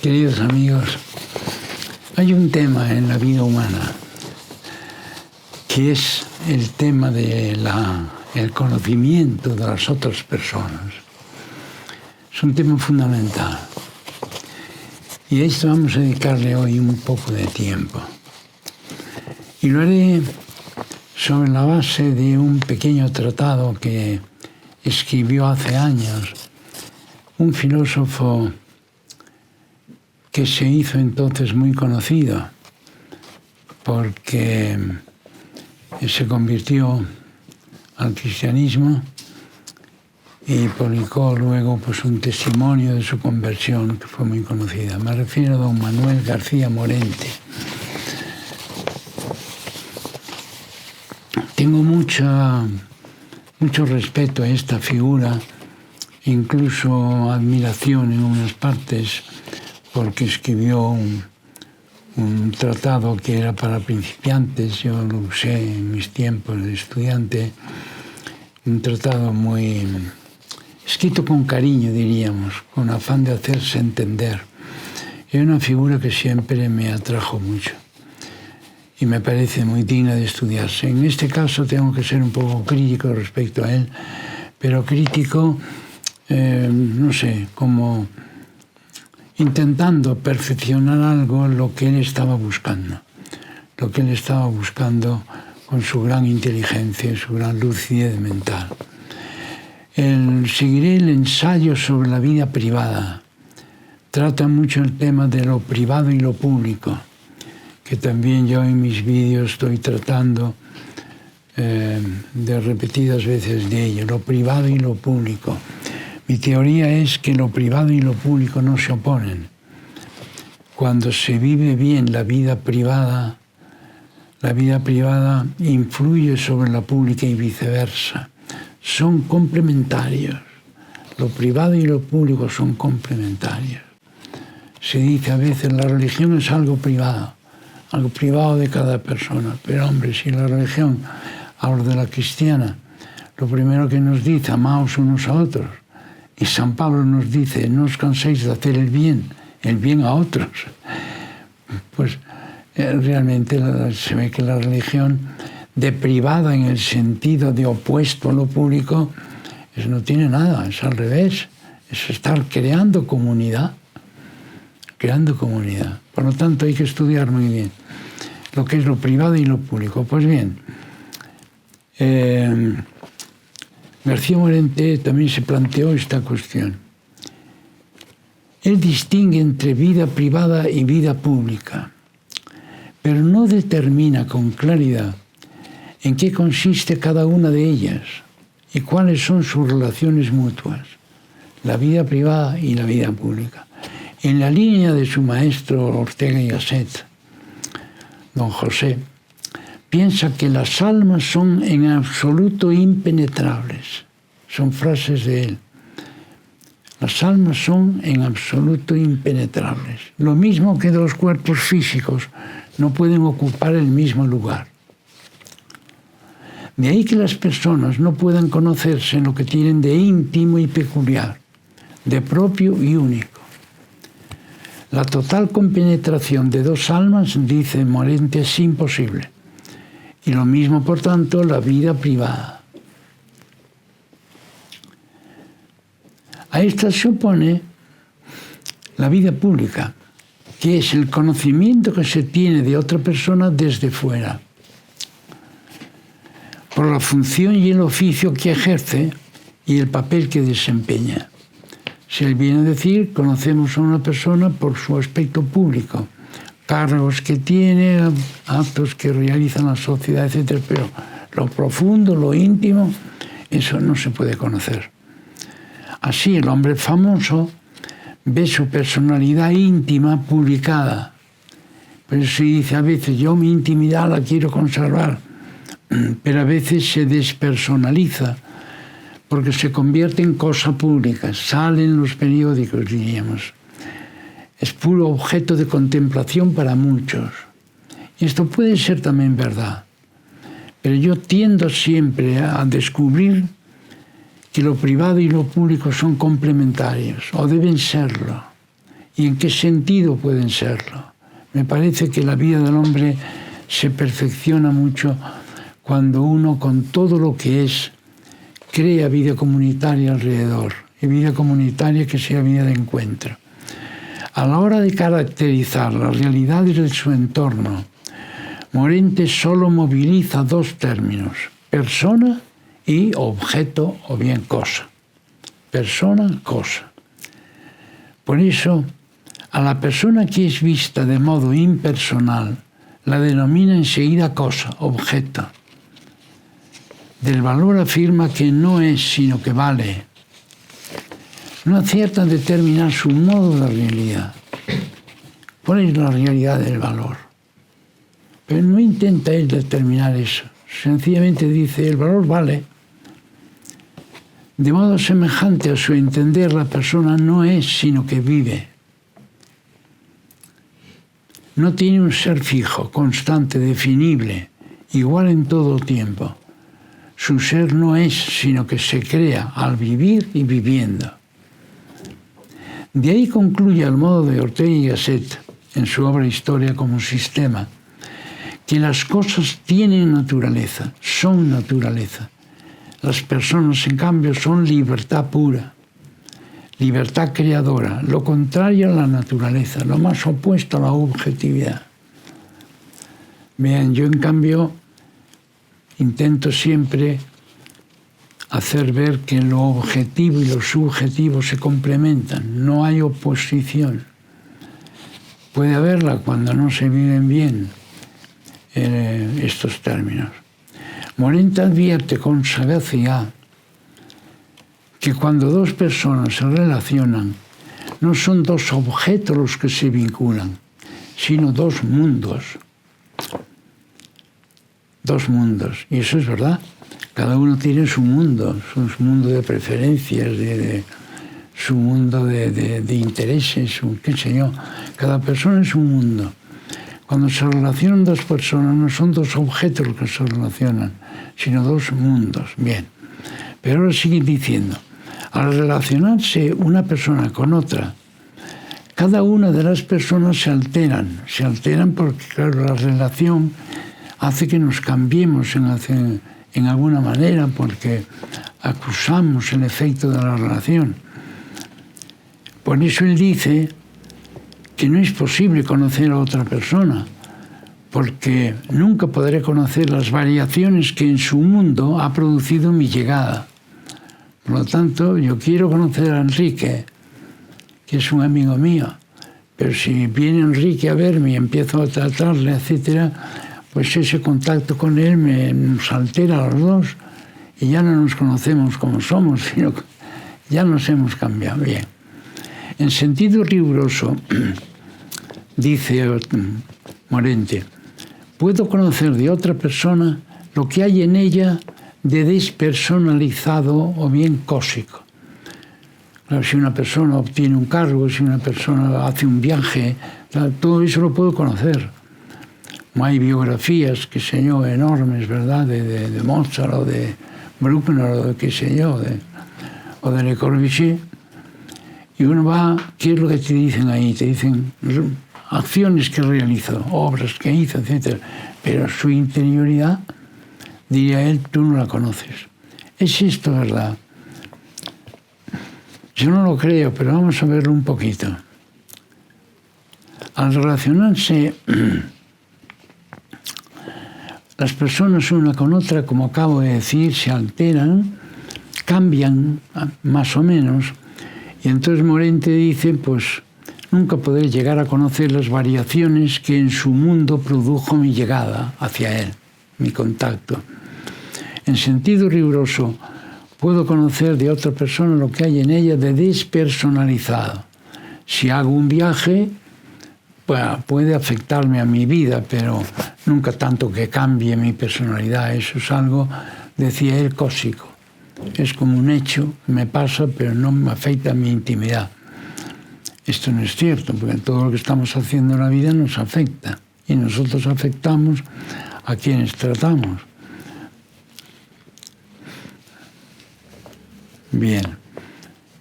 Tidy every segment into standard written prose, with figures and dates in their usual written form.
Queridos amigos, hay un tema en la vida humana que es el tema del conocimiento de las otras personas. Es un tema fundamental. Y a esto vamos a dedicarle hoy un poco de tiempo. Y lo haré sobre la base de un pequeño tratado que escribió hace años un filósofo que se hizo entonces muy conocido porque se convirtió al cristianismo y publicó luego pues, un testimonio de su conversión que fue muy conocida. Me refiero a don Manuel García Morente. Tengo mucho respeto a esta figura, incluso admiración en unas partes, porque escribió un tratado que era para principiantes. Yo lo usé en mis tiempos de estudiante, un tratado muy escrito con cariño, diríamos, con afán de hacerse entender. Es una figura que siempre me atrajo mucho y me parece muy digna de estudiarse. En este caso tengo que ser un poco crítico respecto a él, pero crítico, no sé, como intentando perfeccionar algo lo que él estaba buscando. Lo que él estaba buscando con su gran inteligencia y su gran lucidez mental. Seguiré el ensayo sobre la vida privada. Trata mucho el tema de lo privado y lo público, que también yo en mis vídeos estoy tratando de repetidas veces de ello, lo privado y lo público. Mi teoría es que lo privado y lo público no se oponen. Cuando se vive bien la vida privada influye sobre la pública y viceversa. Son complementarios. Lo privado y lo público son complementarios. Se dice a veces la religión es algo privado de cada persona. Pero hombre, si la religión, hablo de la cristiana, lo primero que nos dice, amaos unos a otros. Y San Pablo nos dice, no os canséis de hacer el bien a otros. Pues realmente se ve que la religión de privada en el sentido de opuesto a lo público, eso no tiene nada, es al revés. Es estar creando comunidad. Por lo tanto hay que estudiar muy bien lo que es lo privado y lo público. Pues bien, García Morente también se planteó esta cuestión. Él distingue entre vida privada y vida pública, pero no determina con claridad en qué consiste cada una de ellas y cuáles son sus relaciones mutuas, la vida privada y la vida pública. En la línea de su maestro Ortega y Gasset, don José, piensa que las almas son en absoluto impenetrables. Son frases de él. Las almas son en absoluto impenetrables. Lo mismo que los cuerpos físicos no pueden ocupar el mismo lugar. De ahí que las personas no puedan conocerse en lo que tienen de íntimo y peculiar, de propio y único. La total compenetración de dos almas, dice Morente, es imposible. Y lo mismo, por tanto, la vida privada. A esta se opone la vida pública, que es el conocimiento que se tiene de otra persona desde fuera, por la función y el oficio que ejerce y el papel que desempeña. Se viene a decir, conocemos a una persona por su aspecto público, cargos que tiene, actos que realiza en la sociedad, etc. Pero lo profundo, lo íntimo, eso no se puede conocer. Así el hombre famoso ve su personalidad íntima publicada. Pero se dice a veces, yo mi intimidad la quiero conservar, pero a veces se despersonaliza porque se convierte en cosa pública, sale en los periódicos, diríamos. Es puro objeto de contemplación para muchos. Y esto puede ser también verdad. Pero yo tiendo siempre a descubrir que lo privado y lo público son complementarios, o deben serlo. ¿Y en qué sentido pueden serlo? Me parece que la vida del hombre se perfecciona mucho cuando uno, con todo lo que es, crea vida comunitaria alrededor, y vida comunitaria que sea vida de encuentro. A la hora de caracterizar las realidades de su entorno, Morente solo moviliza dos términos: persona y objeto o bien cosa. Persona, cosa. Por eso, a la persona que es vista de modo impersonal, la denomina enseguida cosa, objeto. Del valor afirma que no es, sino que vale. No acierta a determinar su modo de realidad. ¿Cuál es la realidad del valor? Pero no intenta él determinar eso. Sencillamente dice, el valor vale. De modo semejante a su entender, la persona no es, sino que vive. No tiene un ser fijo, constante, definible, igual en todo tiempo. Su ser no es, sino que se crea al vivir y viviendo. De ahí concluye al modo de Ortega y Gasset, en su obra Historia como Sistema, que las cosas tienen naturaleza, son naturaleza. Las personas, en cambio, son libertad pura, libertad creadora, lo contrario a la naturaleza, lo más opuesto a la objetividad. Vean, yo en cambio intento siempre hacer ver que lo objetivo y lo subjetivo se complementan, no hay oposición. Puede haberla cuando no se viven bien estos términos. Morente advierte con sagacidad que cuando dos personas se relacionan, no son dos objetos los que se vinculan, sino dos mundos. Dos mundos. Y eso es verdad. Cada uno tiene su mundo de preferencias, su mundo de intereses, qué sé yo. Cada persona es un mundo. Cuando se relacionan dos personas, no son dos objetos los que se relacionan, sino dos mundos. Bien. Pero ahora sigue diciendo, al relacionarse una persona con otra, cada una de las personas se alteran porque, claro, la relación hace que nos cambiemos en alguna manera, porque acusamos el efecto de la relación. Por eso él dice que no es posible conocer a otra persona, porque nunca podré conocer las variaciones que en su mundo ha producido mi llegada. Por lo tanto, yo quiero conocer a Enrique, que es un amigo mío, pero si viene Enrique a verme y empiezo a tratarle, etcétera, pues ese contacto con él nos altera a los dos y ya no nos conocemos como somos, sino que ya nos hemos cambiado. Bien. En sentido riguroso, dice Morente, puedo conocer de otra persona lo que hay en ella de despersonalizado o bien cósico. Claro, si una persona obtiene un cargo, si una persona hace un viaje, todo eso lo puedo conocer. Hay biografías, qué sé yo, enormes, ¿verdad?, de Mozart o de Bruckner o de qué sé yo, o de Le Corbusier. Y uno va, ¿qué es lo que te dicen ahí? Te dicen acciones que realizó, obras que hizo, etc. Pero su interioridad, diría él, tú no la conoces. ¿Es esto verdad? Yo no lo creo, pero vamos a verlo un poquito. Al relacionarse las personas una con otra, como acabo de decir, se alteran, cambian más o menos, y entonces Morente dice, pues nunca podré llegar a conocer las variaciones que en su mundo produjo mi llegada hacia él, mi contacto. En sentido riguroso, puedo conocer de otra persona lo que hay en ella de despersonalizado. Si hago un viaje, pues puede afectarme a mi vida, pero nunca tanto que cambie mi personalidad. Eso es algo, decía él, cósico. Es como un hecho, me pasa, pero no me afecta a mi intimidad. Esto no es cierto, porque todo lo que estamos haciendo en la vida nos afecta. Y nosotros afectamos a quienes tratamos. Bien.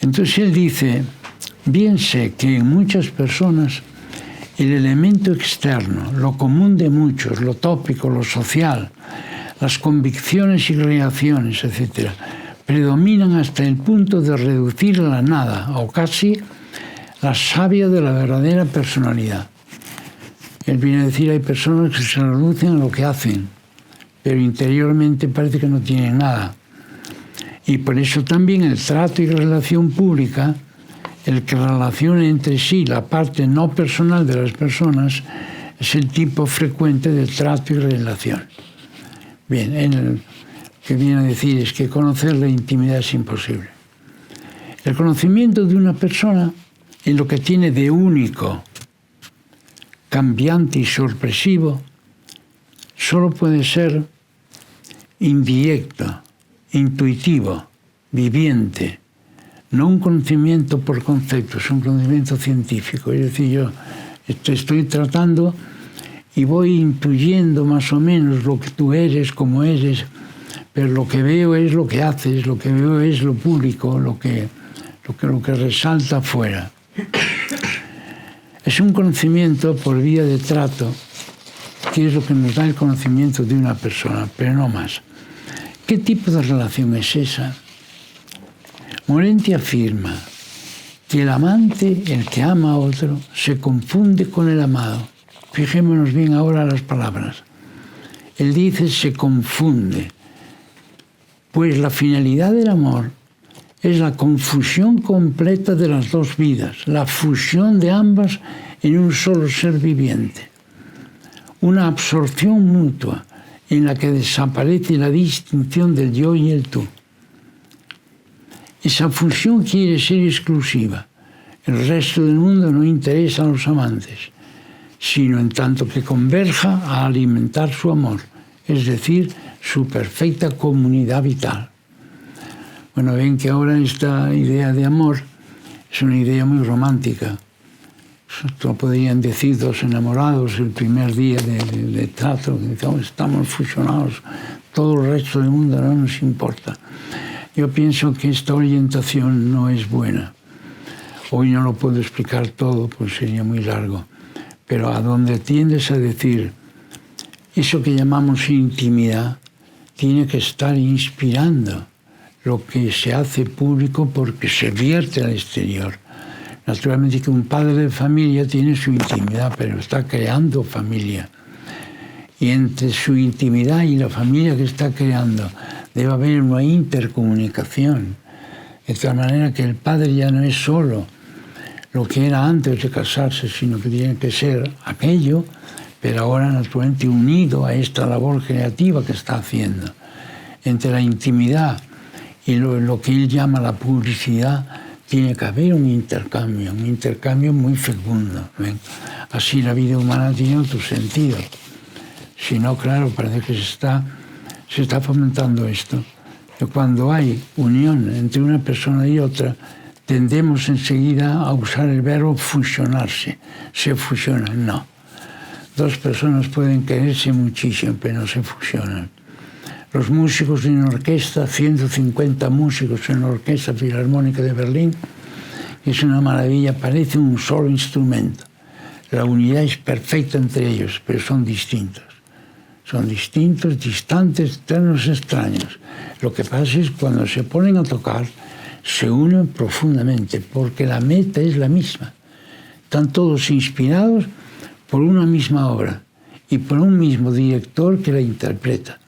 Entonces él dice, Bien sé que en muchas personas el elemento externo, lo común de muchos, lo tópico, lo social, las convicciones y reacciones, etc., predominan hasta el punto de reducir a la nada, o casi la savia de la verdadera personalidad. Él viene a decir, hay personas que se reducen a lo que hacen, pero interiormente parece que no tienen nada. Y por eso también el trato y relación pública, el que relaciona entre sí la parte no personal de las personas, es el tipo frecuente de trato y relación. Bien, el que viene a decir es que conocer la intimidad es imposible. El conocimiento de una persona en lo que tiene de único, cambiante y sorpresivo, solo puede ser indirecto, intuitivo, viviente, no un conocimiento por conceptos, un conocimiento científico. Es decir, yo estoy tratando y voy intuyendo más o menos lo que tú eres, cómo eres, pero lo que veo es lo que haces, lo que veo es lo público, lo que resalta afuera. Es un conocimiento por vía de trato, que es lo que nos da el conocimiento de una persona, pero no más. ¿Qué tipo de relación es esa? Moretti afirma que el amante, el que ama a otro, se confunde con el amado. Fijémonos bien ahora las palabras. Él dice se confunde, pues la finalidad del amor es la confusión completa de las dos vidas, la fusión de ambas en un solo ser viviente. Una absorción mutua en la que desaparece la distinción del yo y el tú. Esa fusión quiere ser exclusiva. El resto del mundo no interesa a los amantes, sino en tanto que converja a alimentar su amor, es decir, su perfecta comunidad vital. Bueno, ven que ahora esta idea de amor es una idea muy romántica. Esto podrían decir dos enamorados el primer día de trato, estamos fusionados, todo el resto del mundo no nos importa. Yo pienso que esta orientación no es buena. Hoy no lo puedo explicar todo, pues sería muy largo. Pero a donde tiendes a decir, eso que llamamos intimidad, tiene que estar inspirando lo que se hace público porque se vierte al exterior. Naturalmente que un padre de familia tiene su intimidad, pero está creando familia. Y entre su intimidad y la familia que está creando debe haber una intercomunicación. De tal manera que el padre ya no es solo lo que era antes de casarse, sino que tiene que ser aquello, pero ahora naturalmente unido a esta labor creativa que está haciendo. Entre la intimidad y lo que él llama la publicidad, tiene que haber un intercambio muy fecundo. ¿Ven? Así la vida humana tiene otro sentido. Si no, claro, parece que se está fomentando esto. Que cuando hay unión entre una persona y otra, tendemos enseguida a usar el verbo fusionarse. Se fusionan, no. Dos personas pueden quererse muchísimo, pero no se fusionan. Los músicos en orquesta, 150 músicos en la Orquesta Filarmónica de Berlín, es una maravilla, parece un solo instrumento. La unidad es perfecta entre ellos, pero son distintos. Son distintos, distantes, eternos, extraños. Lo que pasa es que cuando se ponen a tocar, se unen profundamente, porque la meta es la misma. Están todos inspirados por una misma obra y por un mismo director que la interpreta.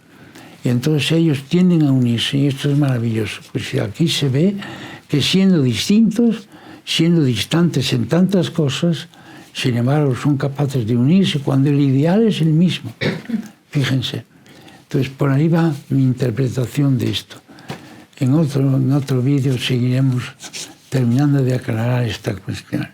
Y entonces ellos tienden a unirse, y esto es maravilloso. Pues aquí se ve que siendo distintos, siendo distantes en tantas cosas, sin embargo son capaces de unirse cuando el ideal es el mismo. Fíjense. Entonces por ahí va mi interpretación de esto. En otro vídeo seguiremos terminando de aclarar esta cuestión.